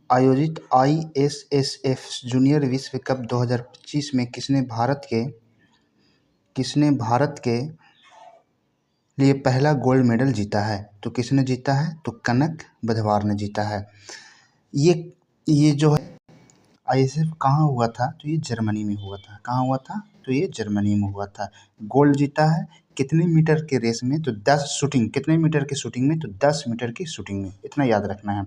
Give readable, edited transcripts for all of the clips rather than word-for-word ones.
आयोजित ISSF junior विश्व cup 2025 में किसने भारत के लिए पहला गोल्ड मेडल जीता है? तो किसने जीता है? तो कनक बधवार ने जीता है। ये जो है आईएसएफ कहाँ हुआ था? तो ये जर्मनी में हुआ था। कहाँ हुआ था? तो ये जर्मनी में हुआ था। गोल्ड जीता है कितने मीटर के रेस में? तो 10 शूटिंग। कितने मीटर की शूटिंग में? तो 10 मीटर की शूटिंग में। इतना याद रखना है।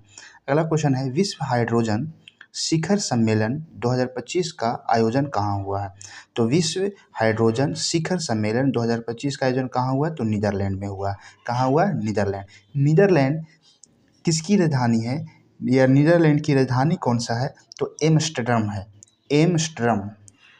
अगला क्वेश्चन है, विश्व हाइड्रोजन शिखर सम्मेलन 2025 का आयोजन कहाँ हुआ है? तो विश्व हाइड्रोजन शिखर सम्मेलन 2025 का आयोजन कहाँ हुआ? तो नीदरलैंड में हुआ। कहाँ हुआ? नीदरलैंड। नीदरलैंड किसकी राजधानी है? या नीदरलैंड की राजधानी कौन सा है? तो एम्स्टर्डम है।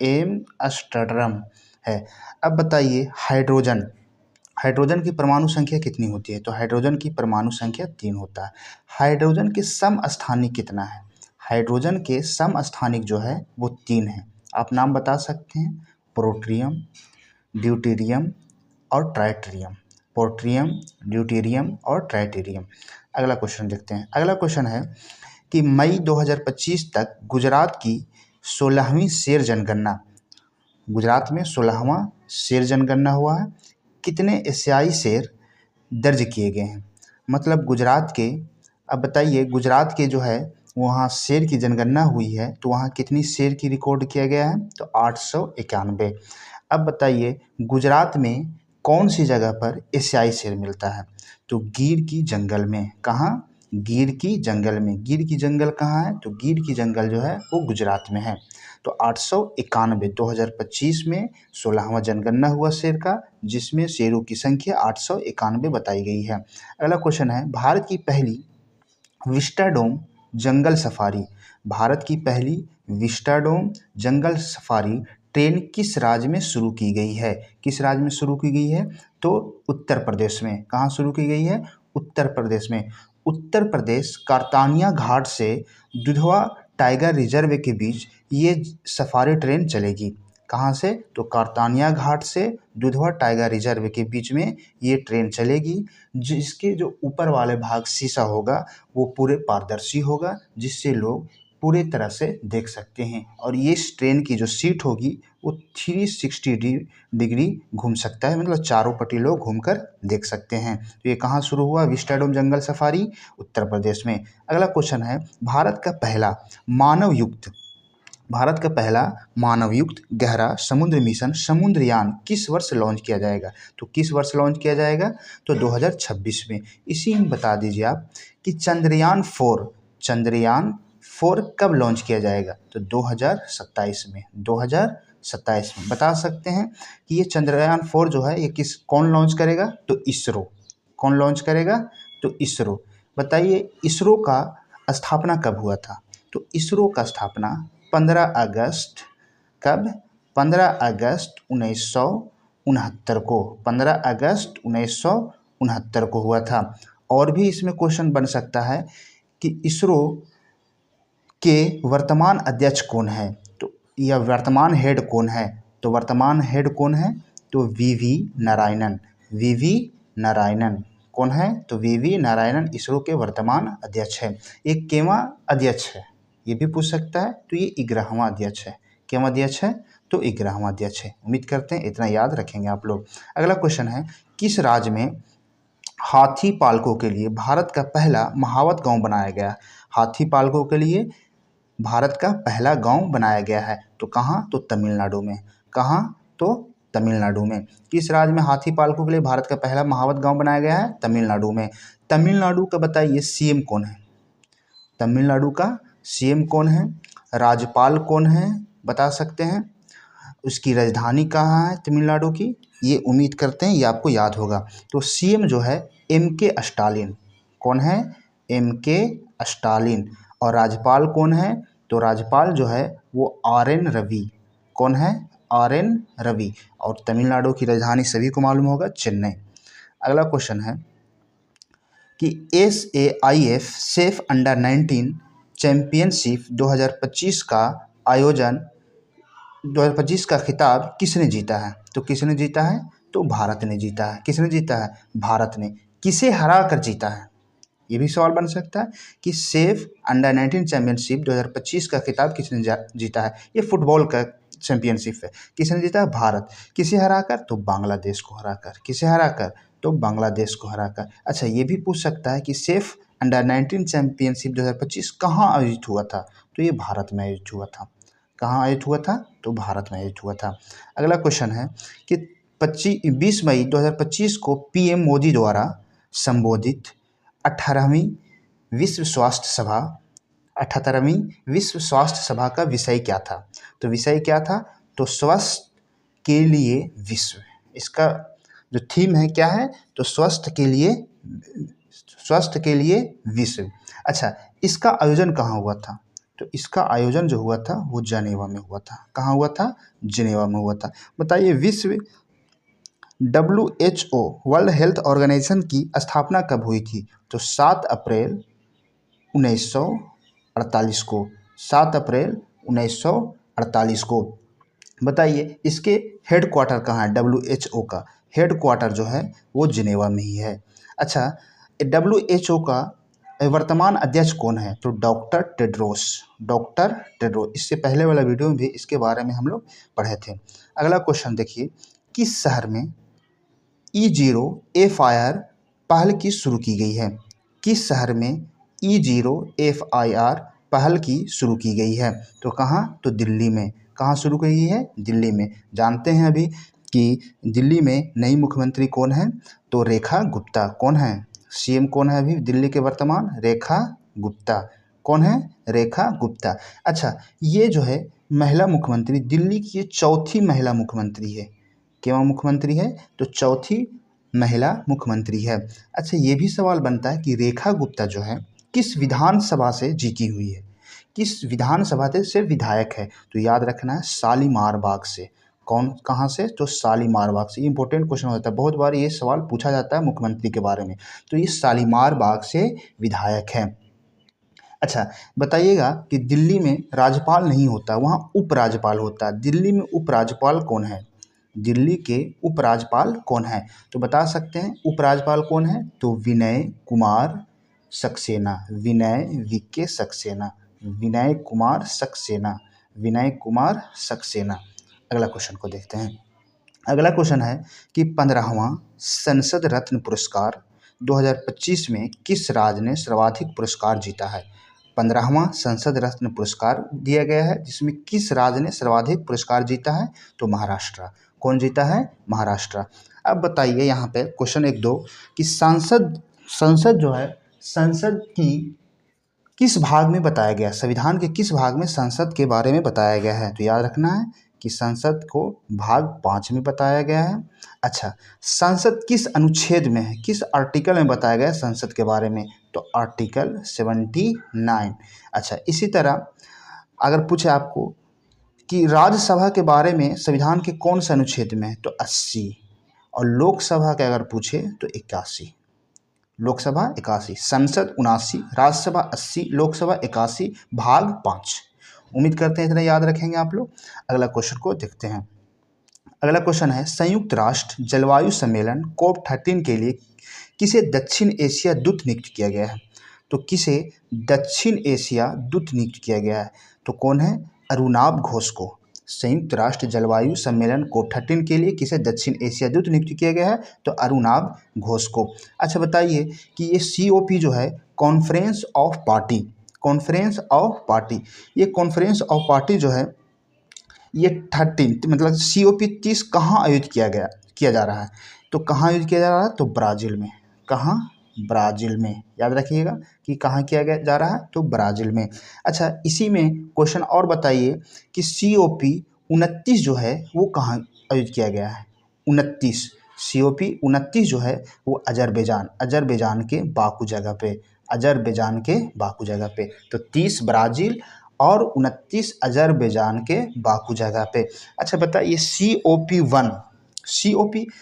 एम्स्टर्डम है। अब बताइए, हाइड्रोजन की परमाणु संख्या कितनी होती है? तो हाइड्रोजन की परमाणु संख्या 3 होता है। हाइड्रोजन के समस्थानिक कितना है? हाइड्रोजन के समस्थानिक जो है वो 3 है। आप नाम बता सकते हैं, प्रोट्रियम, ड्यूटेरियम और ट्राइटेरियम। प्रोट्रियम, ड्यूटेरियम और ट्राइटेरियम। अगला क्वेश्चन देखते हैं। अगला क्वेश्चन है कि मई 2025 तक गुजरात की 16वीं शेर जनगणना, गुजरात में 16वां शेर जनगणना हुआ है। कितने एशियाई शेर दर्ज किए गए हैं? मतलब गुजरात के, अब बताइए, गुजरात के जो है वहाँ शेर की जनगणना हुई है, तो वहाँ कितनी शेर की रिकॉर्ड किया गया है? तो 891। अब बताइए, गुजरात में कौन सी जगह पर एशियाई शेर मिलता है? तो गिर की जंगल में। कहाँ? गिर की जंगल में। गिर की जंगल कहाँ है? तो गिर की जंगल जो है वो गुजरात में है। तो 891 2025 में 16वां जनगणना हुआ शेर का, जिसमें शेरों की संख्या 891 बताई गई है। अगला क्वेश्चन है, भारत की पहली विस्टाडोम जंगल सफारी, भारत की पहली विस्टाडोम जंगल सफारी ट्रेन किस राज्य में शुरू की गई है? किस राज्य में शुरू की गई है? तो उत्तर प्रदेश में। कहाँ शुरू की गई है? उत्तर प्रदेश में। उत्तर प्रदेश कार्तानिया घाट से दुधवा टाइगर रिजर्व के बीच ये सफारी ट्रेन चलेगी। कहाँ से? तो कार्तानिया घाट से दुधवा टाइगर रिजर्व के बीच में ये ट्रेन चलेगी, जिसके जो ऊपर वाले भाग शीशा होगा वो पूरे पारदर्शी होगा, जिससे लोग पूरे तरह से देख सकते हैं। और ये इस ट्रेन की जो सीट होगी वो 360 डिग्री घूम सकता है, मतलब चारों पट्टी लोग घूमकर देख सकते हैं। तो ये कहाँ शुरू हुआ? विस्टाडोम जंगल सफारी उत्तर प्रदेश में। अगला क्वेश्चन है, भारत का पहला मानवयुक्त गहरा समुद्र मिशन समुद्रयान किस वर्ष लॉन्च किया जाएगा? तो किस वर्ष लॉन्च किया जाएगा? तो 2026 में। इसी में बता दीजिए आप कि चंद्रयान 4 कब लॉन्च किया जाएगा? तो 2027 में। 2027 में। बता सकते हैं कि ये चंद्रयान 4 जो है ये कौन लॉन्च करेगा? तो इसरो। कौन लॉन्च करेगा? तो इसरो। बताइए, इसरो का स्थापना कब हुआ था? तो इसरो का स्थापना 15 अगस्त, कब? 15 अगस्त 1969 को। 15 अगस्त 1969 को हुआ था। और भी इसमें क्वेश्चन बन सकता है कि इसरो के वर्तमान अध्यक्ष कौन है? तो या वर्तमान हेड कौन है? तो वर्तमान हेड कौन है? तो वीवी नारायणन। वीवी नारायणन कौन है? तो वीवी नारायणन इसरो के वर्तमान अध्यक्ष है। ये केवां अध्यक्ष है? ये भी पूछ सकता है। तो ये 11वां अध्यक्ष है। केवां अध्यक्ष है? तो 11वां अध्यक्ष है। उम्मीद करते हैं इतना याद रखेंगे आप लोग। अगला क्वेश्चन है, किस राज्य में हाथी पालकों के लिए भारत का पहला महावत गांव बनाया गया? हाथी पालकों के लिए भारत का पहला गांव बनाया गया है। तो कहाँ? तो तमिलनाडु में। कहाँ? तो तमिलनाडु में। किस राज्य में हाथी पालकों के लिए भारत का पहला महावत गांव बनाया गया है? तमिलनाडु में। तमिलनाडु का बताइए सीएम कौन है? तमिलनाडु का सीएम कौन है? राज्यपाल कौन है? बता सकते हैं। उसकी राजधानी कहाँ है तमिलनाडु की? ये उम्मीद करते हैं ये आपको याद होगा। तो सीएम जो है एम.के. स्टालिन। कौन है? एम.के. स्टालिन। और राज्यपाल कौन है? तो राज्यपाल जो है वो आर.एन. रवि। कौन है? आर.एन. रवि। और तमिलनाडु की राजधानी सभी को मालूम होगा, चेन्नई। अगला क्वेश्चन है कि SAIF सेफ अंडर 19 चैंपियनशिप 2025 का आयोजन 2025 का खिताब किसने जीता है? तो किसने जीता है? तो भारत ने जीता है। किसने जीता है? भारत ने। किसे हरा कर जीता है? ये भी सवाल बन सकता है कि सेफ अंडर 19 चैंपियनशिप 2025 का खिताब किसने जीता है। ये फुटबॉल का चैंपियनशिप है। किसने जीता है? भारत। किसे हराकर? तो बांग्लादेश को हराकर। किसे हराकर? तो बांग्लादेश को हराकर। अच्छा, ये भी पूछ सकता है कि सेफ अंडर 19 चैंपियनशिप 2025 कहाँ आयोजित हुआ था? तो ये भारत में आयोजित हुआ था। कहाँ आयोजित हुआ था? तो भारत में आयोजित हुआ था। अगला क्वेश्चन है कि 20 मई 2025 को पीएम मोदी द्वारा संबोधित 18वीं विश्व स्वास्थ्य सभा 78वीं विश्व स्वास्थ्य सभा का विषय क्या था? तो विषय क्या था? तो स्वस्थ के लिए विश्व। इसका जो थीम है क्या है? तो स्वस्थ के लिए विश्व। अच्छा, इसका आयोजन कहाँ हुआ था? तो इसका आयोजन जो हुआ था वो जनेवा में हुआ था। कहाँ हुआ था? जिनेवा में हुआ था। बताइए, विश्व WHO वर्ल्ड हेल्थ ऑर्गेनाइजेशन की स्थापना कब हुई थी? तो 7 अप्रैल 1948 को। 7 अप्रैल 1948 को। बताइए, इसके हेड क्वार्टर कहाँ है? WHO का हेड क्वार्टर जो है वो जिनेवा में ही है। अच्छा, WHO का वर्तमान अध्यक्ष कौन है? तो डॉक्टर टेड्रोस। Doctor Tedros. इससे पहले वाला वीडियो में भी इसके बारे में हम लोग पढ़े थे। अगला क्वेश्चन देखिए, किस शहर में E0 FIR पहल की शुरू की गई है? किस शहर में E0 FIR पहल की शुरू की गई है? तो कहाँ? तो दिल्ली में। कहाँ शुरू की गई है? दिल्ली में। जानते हैं अभी कि दिल्ली में नई मुख्यमंत्री कौन है? तो रेखा गुप्ता। कौन है? CM कौन है अभी दिल्ली के वर्तमान? रेखा गुप्ता। कौन है? रेखा गुप्ता। अच्छा, ये जो है महिला मुख्यमंत्री, दिल्ली की ये चौथी महिला मुख्यमंत्री है। क्यों मुख्यमंत्री है? तो चौथी महिला मुख्यमंत्री है। अच्छा, ये भी सवाल बनता है कि रेखा गुप्ता जो है किस विधानसभा से जीती हुई है? किस विधानसभा से विधायक है? तो याद रखना है, शालीमार बाग से। कौन, कहाँ से? तो शालीमार बाग से। इंपॉर्टेंट क्वेश्चन होता है, बहुत बार ये सवाल पूछा जाता है मुख्यमंत्री के बारे में। तो ये शालीमार बाग से विधायक है। अच्छा, बताइएगा कि दिल्ली में राज्यपाल नहीं होता, वहाँ उपराज्यपाल होता है। दिल्ली में उपराज्यपाल कौन है? दिल्ली के उपराज्यपाल कौन है? तो बता सकते हैं उपराज्यपाल कौन है? तो विनय कुमार सक्सेना। विनय VK सक्सेना। विनय कुमार सक्सेना। विनय कुमार सक्सेना। अगला क्वेश्चन को देखते हैं। अगला क्वेश्चन है कि 15वां संसद रत्न पुरस्कार 2025 में किस राज्य ने सर्वाधिक पुरस्कार जीता है? 15वां संसद रत्न पुरस्कार दिया गया है, जिसमें किस राज्य ने सर्वाधिक पुरस्कार जीता है? तो महाराष्ट्र। कौन जीता है? महाराष्ट्र। अब बताइए यहाँ पे क्वेश्चन 1-2 कि संसद जो है, संसद की किस भाग में बताया गया? संविधान के किस भाग में संसद के बारे में बताया गया है? तो याद रखना है कि संसद को भाग 5 में बताया गया है। अच्छा, संसद किस अनुच्छेद में है? किस आर्टिकल में बताया गया है संसद के बारे में? तो आर्टिकल 79। अच्छा, इसी तरह अगर पूछे आपको कि राज्यसभा के बारे में संविधान के कौन से अनुच्छेद में है? तो 80। और लोकसभा के अगर पूछे तो 81। लोकसभा 81, संसद 79, राज्यसभा 80, लोकसभा 81, भाग 5। उम्मीद करते हैं इतना याद रखेंगे आप लोग। अगला क्वेश्चन को देखते हैं। अगला क्वेश्चन है, संयुक्त राष्ट्र जलवायु सम्मेलन COP13 के लिए किसे दक्षिण एशिया दूत नियुक्त किया गया है? तो किसे दक्षिण एशिया दूत नियुक्त किया गया है? तो कौन है? अरुणाब घोष को। संयुक्त राष्ट्र जलवायु सम्मेलन COP13 के लिए किसे दक्षिण एशिया दूत नियुक्त किया गया है? तो अरुणाब घोष को। अच्छा, बताइए कि ये COP जो है conference of party, conference of party, ये कॉन्फ्रेंस ऑफ पार्टी जो है ये 13 मतलब COP 30 कहाँ आयोजित किया जा रहा है? तो कहाँ आयोजित किया जा रहा है? तो ब्राज़ील में। कहाँ? ब्राज़ील में। याद रखिएगा कि कहाँ किया जा रहा है? तो ब्राज़ील में। अच्छा, इसी में क्वेश्चन और बताइए कि COP 29 जो है वो कहाँ आयोजित किया गया है? 29 COP 29 जो है वो अजरबैजान के बाकू जगह पे। अजरबैजान के बाकू जगह पे। तो 30 ब्राज़ील और 29 अजरबैजान के बाकू जगह पे। अच्छा, बताइए COP1,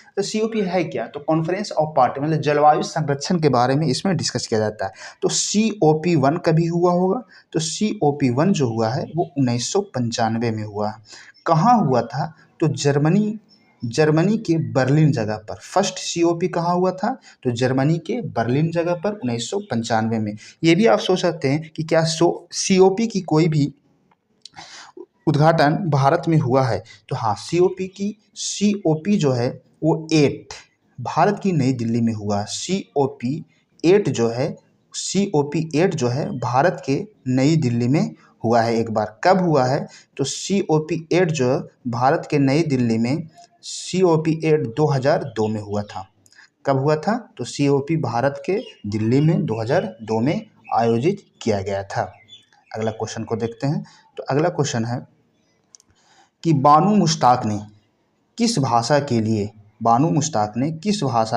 तो COP है क्या? तो कॉन्फ्रेंस ऑफ पार्टी, मतलब जलवायु संरक्षण के बारे में इसमें डिस्कस किया जाता है। तो COP1 कभी हुआ होगा? तो COP1 जो हुआ है वो 1995 में हुआ है। कहाँ हुआ था? तो जर्मनी जर्मनी के बर्लिन जगह पर। फर्स्ट COP कहाँ हुआ था? तो जर्मनी के बर्लिन जगह पर 1995 में। ये भी आप सोच सकते हैं कि क्या COP की कोई भी उद्घाटन भारत में हुआ है? तो हाँ, COP जो है वो 8 भारत की नई दिल्ली में हुआ। COP 8 जो है भारत के नई दिल्ली में हुआ है एक बार। कब हुआ है? तो COP 8 जो भारत के नई दिल्ली में COP 8 2002 में हुआ था। कब हुआ था? तो COP भारत के दिल्ली में 2002 में आयोजित किया गया था। अगला क्वेश्चन को देखते हैं। तो अगला क्वेश्चन है कि बानू मुश्ताक ने किस भाषा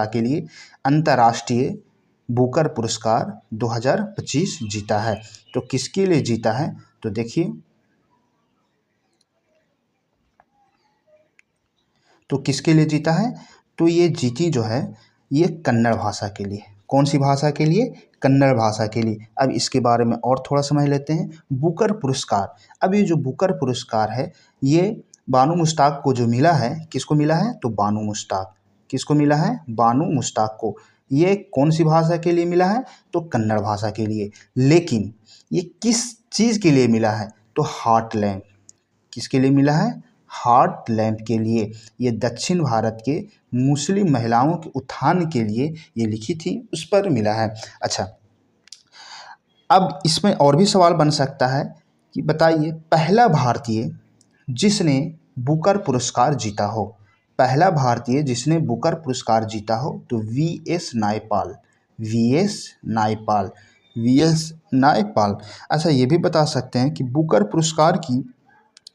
के लिए अंतर्राष्ट्रीय बुकर पुरस्कार 2025 जीता है? तो किसके लिए जीता है? तो देखिए, तो किसके लिए जीता है? तो ये जीती जो है ये कन्नड़ भाषा के लिए। कौन सी भाषा के लिए? कन्नड़ भाषा के लिए। अब इसके बारे में और थोड़ा समझ लेते हैं। बुकर पुरस्कार, अब ये जो बुकर पुरस्कार है ये बानू मुश्ताक को जो मिला है, किसको मिला है? तो बानू मुश्ताक। किसको मिला है? बानू मुश्ताक को। ये कौन सी भाषा के लिए मिला है? तो कन्नड़ भाषा के लिए। लेकिन ये किस चीज़ के लिए मिला है? तो हार्टलैंड। किसके लिए मिला है? हार्टलैंड के लिए। ये दक्षिण भारत के मुस्लिम महिलाओं के उत्थान के लिए ये लिखी थी, उस पर मिला है। अच्छा, अब इसमें और भी सवाल बन सकता है कि बताइए पहला भारतीय जिसने बुकर पुरस्कार जीता हो। पहला भारतीय जिसने बुकर पुरस्कार जीता हो तो VS नायपाल। अच्छा, ये भी बता सकते हैं कि बुकर पुरस्कार की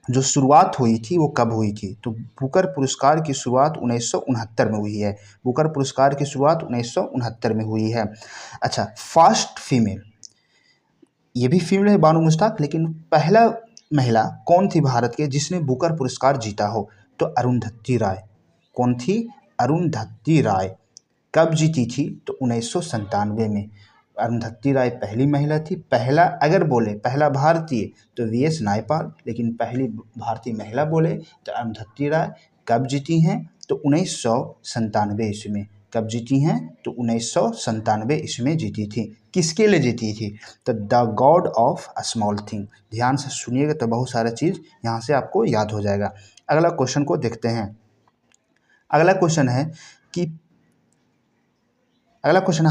जो शुरुआत हुई थी वो कब हुई थी? तो बुकर पुरस्कार की शुरुआत 1969 में हुई है। बुकर पुरस्कार की शुरुआत 1969 में हुई है। अच्छा, फर्स्ट फीमेल, ये भी फीमेल है बानू मुश्ताक, लेकिन पहला महिला कौन थी भारत के जिसने बुकर पुरस्कार जीता हो? तो अरुंधति राय। कौन थी? अरुंधति राय। कब जीती थी? तो 1997 में। अरुंधति राय पहली महिला थी। पहला अगर बोले पहला भारतीय तो VS नायपाल, लेकिन पहली भारतीय महिला बोले तो अरुंधति राय। कब जीती हैं? तो 1997 ईस्वी में। कब जीती हैं? तो 1997 ईस्वी में जीती थी। किसके लिए जीती थी? तो the God of a small thing. ध्यान से सुनिएगा तो बहुत सारा चीज़ यहाँ से आपको याद हो जाएगा। अगला क्वेश्चन को देखते हैं। अगला क्वेश्चन है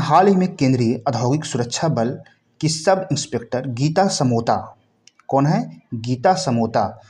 हाल ही में केंद्रीय औद्योगिक सुरक्षा बल की सब इंस्पेक्टर गीता समोता, कौन है? गीता समोता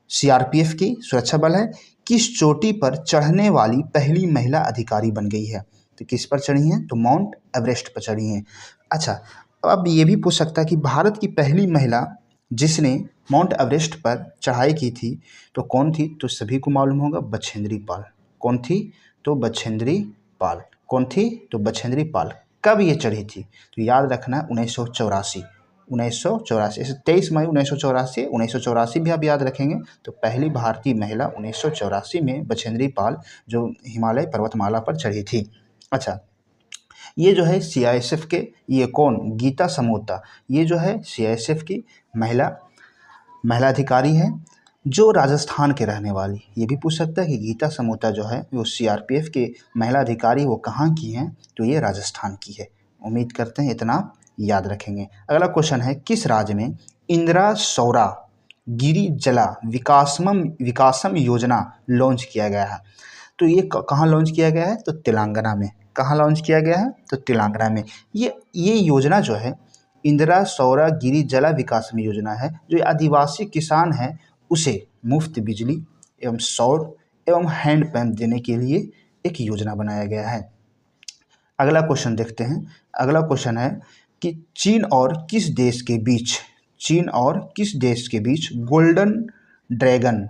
CRPF की सुरक्षा बल है, किस चोटी पर चढ़ने वाली पहली महिला अधिकारी बन गई है? तो किस पर चढ़ी हैं? तो माउंट एवरेस्ट पर चढ़ी हैं। अच्छा, अब ये भी पूछ सकता है कि भारत की पहली महिला जिसने माउंट एवरेस्ट पर चढ़ाई की थी तो कौन थी? तो सभी को मालूम होगा, बछेंद्री पाल। कौन थी? तो बछेंद्री पाल। कौन थी? तो बछेंद्री पाल। कब ये चढ़ी थी? तो याद रखना 1984। 1984, ऐसे 23 मई 1984, 1984 भी आप याद रखेंगे। तो पहली भारतीय महिला 1984 में बछेंद्री पाल जो हिमालय पर्वतमाला पर चढ़ी थी। अच्छा, ये जो है CISF के, ये कौन? गीता समोता। ये जो है CISF की महिला अधिकारी है जो राजस्थान के रहने वाली। ये भी पूछ सकता है कि गीता समोता जो है वो CRPF के महिला अधिकारी वो कहाँ की हैं? तो ये राजस्थान की है। उम्मीद करते हैं इतना याद रखेंगे। अगला क्वेश्चन है किस राज्य में इंदिरा सौर गिरी जला विकासम योजना लॉन्च किया गया है? तो ये कहाँ लॉन्च किया गया है? तो तेलंगाना में। कहाँ लॉन्च किया गया है? तो तेलंगाना में। ये योजना जो है इंदिरा सौर गिरी जला विकासम योजना है, जो आदिवासी किसान हैं उसे मुफ्त बिजली एवं सौर एवं हैंडपंप देने के लिए एक योजना बनाया गया है। अगला क्वेश्चन देखते हैं। अगला क्वेश्चन है कि चीन और किस देश के बीच गोल्डन ड्रैगन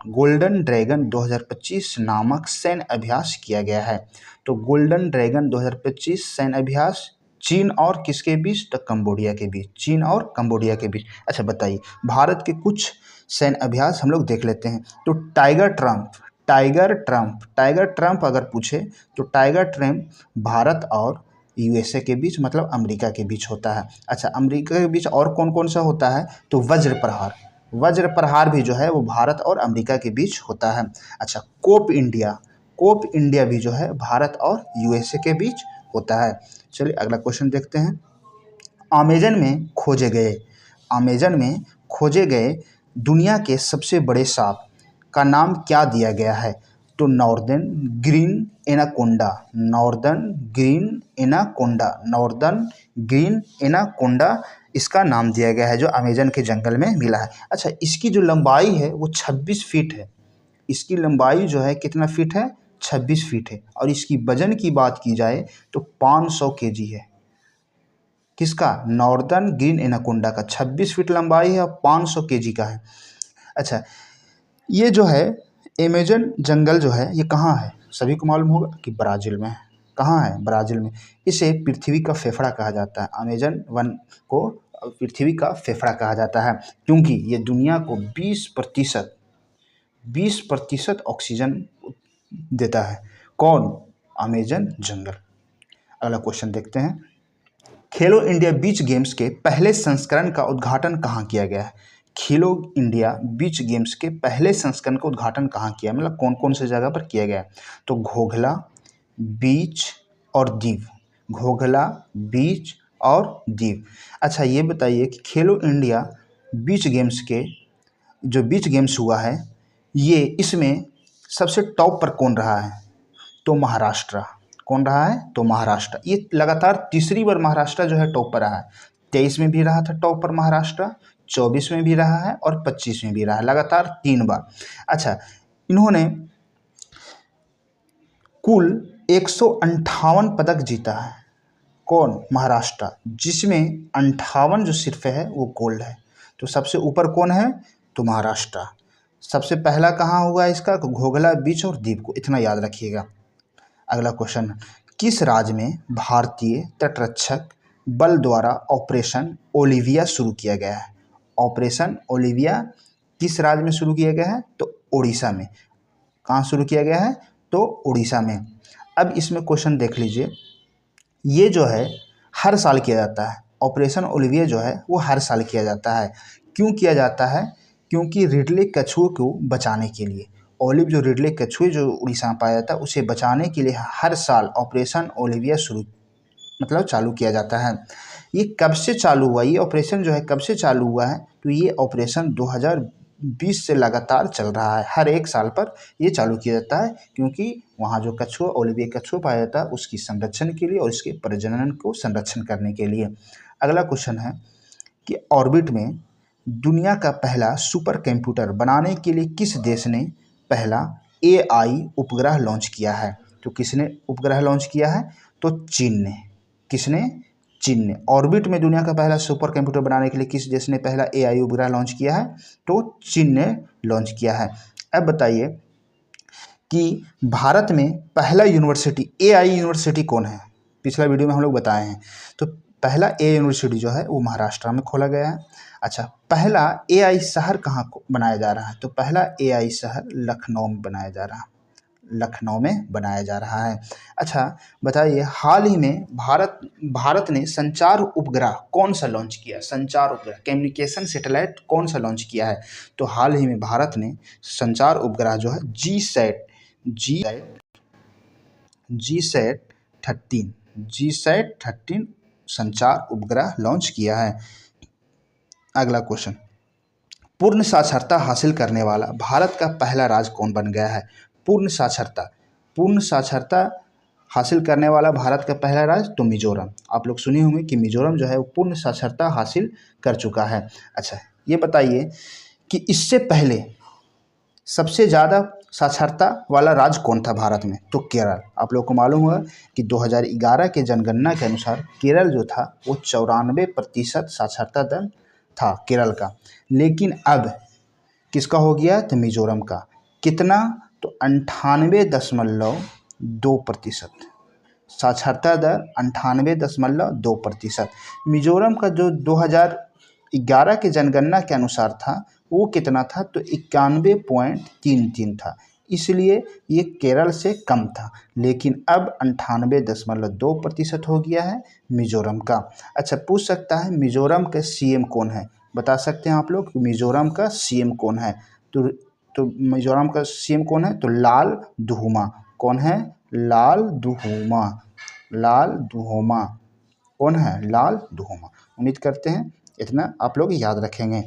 2025 नामक सैन्य अभ्यास किया गया है? तो गोल्डन ड्रैगन 2025 सैन्य अभ्यास चीन और किसके बीच? तो कंबोडिया के बीच। चीन और कंबोडिया के बीच। अच्छा, बताइए भारत के कुछ सैन्य अभ्यास हम लोग देख लेते हैं। तो टाइगर ट्रम्प अगर पूछे तो टाइगर ट्रम्प भारत और USA के बीच, मतलब अमेरिका के बीच होता है। अच्छा, अमेरिका के बीच और कौन कौन सा होता है? तो वज्र प्रहार भी जो है वो भारत और अमेरिका के बीच होता है। अच्छा, कोप कोप इंडिया भी जो है भारत और यूएसए के बीच होता है। चलिए अगला क्वेश्चन देखते हैं। अमेजन में खोजे गए दुनिया के सबसे बड़े सांप का नाम क्या दिया गया है? तो नॉर्दर्न ग्रीन एनाकोंडा इसका नाम दिया गया है, जो अमेजन के जंगल में मिला है। अच्छा, इसकी जो लंबाई है वो 26 फीट है। इसकी लंबाई जो है कितना फीट है? 26 फीट है। और इसकी वजन की बात की जाए तो 500 केजी है। किसका? नॉर्दर्न ग्रीन एनाकोंडा का 26 फीट लंबाई है और 500 केजी का है। अच्छा, ये जो है अमेजन जंगल जो है ये कहाँ है? सभी को मालूम होगा कि ब्राज़ील में है। कहाँ है? ब्राज़ील में। इसे पृथ्वी का फेफड़ा कहा जाता है। अमेजन वन को पृथ्वी का फेफड़ा कहा जाता है, क्योंकि ये दुनिया को 20% ऑक्सीजन देता है। कौन? अमेजन जंगल। अगला क्वेश्चन देखते हैं। खेलो इंडिया बीच गेम्स के पहले संस्करण का उद्घाटन कहाँ किया गया है? खेलो इंडिया बीच गेम्स के पहले संस्करण का उद्घाटन कहाँ किया, मतलब कौन कौन से जगह पर किया गया है? तो घोघला, बीच और दीव। घोघला, बीच और दीव। अच्छा, ये बताइए कि खेलो इंडिया बीच गेम्स के जो बीच गेम्स हुआ है ये इसमें सबसे टॉप पर कौन रहा है? तो महाराष्ट्र। कौन रहा है? तो महाराष्ट्र। ये लगातार तीसरी बार महाराष्ट्र जो है टॉप पर रहा है। 23 में भी रहा था टॉप पर महाराष्ट्र, 24 में भी रहा है और 25 में भी रहा है, लगातार 3 बार। अच्छा, इन्होंने कुल 158 पदक जीता है। कौन? महाराष्ट्र, जिसमें 58 जो सिर्फ है वो गोल्ड है। तो सबसे ऊपर कौन है? तो महाराष्ट्र। सबसे पहला कहाँ हुआ इसका? घोघला, बीच और दीव को, इतना याद रखिएगा। अगला क्वेश्चन। किस राज्य में भारतीय तटरक्षक बल द्वारा ऑपरेशन ओलिविया शुरू किया गया है? ऑपरेशन ओलिविया किस राज्य में शुरू किया गया है? तो उड़ीसा में। कहाँ शुरू किया गया है? तो उड़ीसा में। अब इसमें क्वेश्चन देख लीजिए। ये जो है हर साल किया जाता है। ऑपरेशन ओलिविया जो है वो हर साल किया जाता है। क्यों किया जाता है? क्योंकि रिडले कछुए को बचाने के लिए। ओलिव जो रिडले कछुए जो उड़ीसा में पाया जाता है उसे बचाने के लिए हर साल ऑपरेशन ओलिविया चालू किया जाता है। ये कब से चालू हुआ? ये ऑपरेशन जो है कब से चालू हुआ है? तो ये ऑपरेशन 2020 से लगातार चल रहा है। हर एक साल पर ये चालू किया जाता है, क्योंकि वहाँ जो कछुआ ओलिविया कछुआ पाया जाता है उसकी संरक्षण के लिए और इसके प्रजनन को संरक्षण करने के लिए। अगला क्वेश्चन है कि ऑर्बिट में दुनिया का पहला सुपर कंप्यूटर बनाने के लिए किस देश ने पहला AI उपग्रह लॉन्च किया है? तो किसने उपग्रह लॉन्च किया है? तो चीन ने। किसने? चीन ने। ऑर्बिट में दुनिया का पहला सुपर कंप्यूटर बनाने के लिए किस देश ने पहला AI उपग्रह लॉन्च किया है? तो चीन ने लॉन्च किया है। अब बताइए कि भारत में पहला यूनिवर्सिटी AI यूनिवर्सिटी कौन है? पिछला वीडियो में हम लोग बताए हैं। तो पहला AI यूनिवर्सिटी जो है वो महाराष्ट्र में खोला गया है। अच्छा, पहला AI शहर कहाँ बनाया जा रहा है? तो पहला AI शहर लखनऊ में बनाया जा रहा है। अच्छा बताइए, हाल ही में भारत ने संचार उपग्रह कौन सा लॉन्च किया? संचार उपग्रह, कम्युनिकेशन सैटेलाइट कौन सा लॉन्च किया है? तो हाल ही में भारत ने संचार उपग्रह जो है GSAT-13 संचार उपग्रह लॉन्च किया है। अगला क्वेश्चन। पूर्ण साक्षरता हासिल करने वाला भारत का पहला राज्य कौन बन गया है? पूर्ण साक्षरता हासिल करने वाला भारत का पहला राज्य तो मिजोरम। आप लोग सुने होंगे कि मिजोरम जो है वो पूर्ण साक्षरता हासिल कर चुका है। अच्छा, ये बताइए कि इससे पहले सबसे ज़्यादा साक्षरता वाला राज्य कौन था भारत में? तो केरल। आप लोग को मालूम होगा कि 2011 के जनगणना के अनुसार केरल जो था वो 94% साक्षरता दर था केरल का। लेकिन अब किसका हो गया? तो मिजोरम का। कितना? तो 98.2%। साक्षरता दर 98.2%। मिजोरम का जो 2011 के जनगणना के अनुसार था वो कितना था? तो 91.33 था। इसलिए ये केरल से कम था, लेकिन अब 98.2% हो गया है मिजोरम का। अच्छा, पूछ सकता है मिजोरम के CM कौन है? बता सकते हैं आप लोग मिजोरम का CM कौन है? तो मिजोरम का CM कौन है? तो लाल दुहुमा। कौन है? लाल दुहोमा। लाल दुहोमा कौन है? लाल दुहोमा। उम्मीद करते हैं इतना आप लोग याद रखेंगे।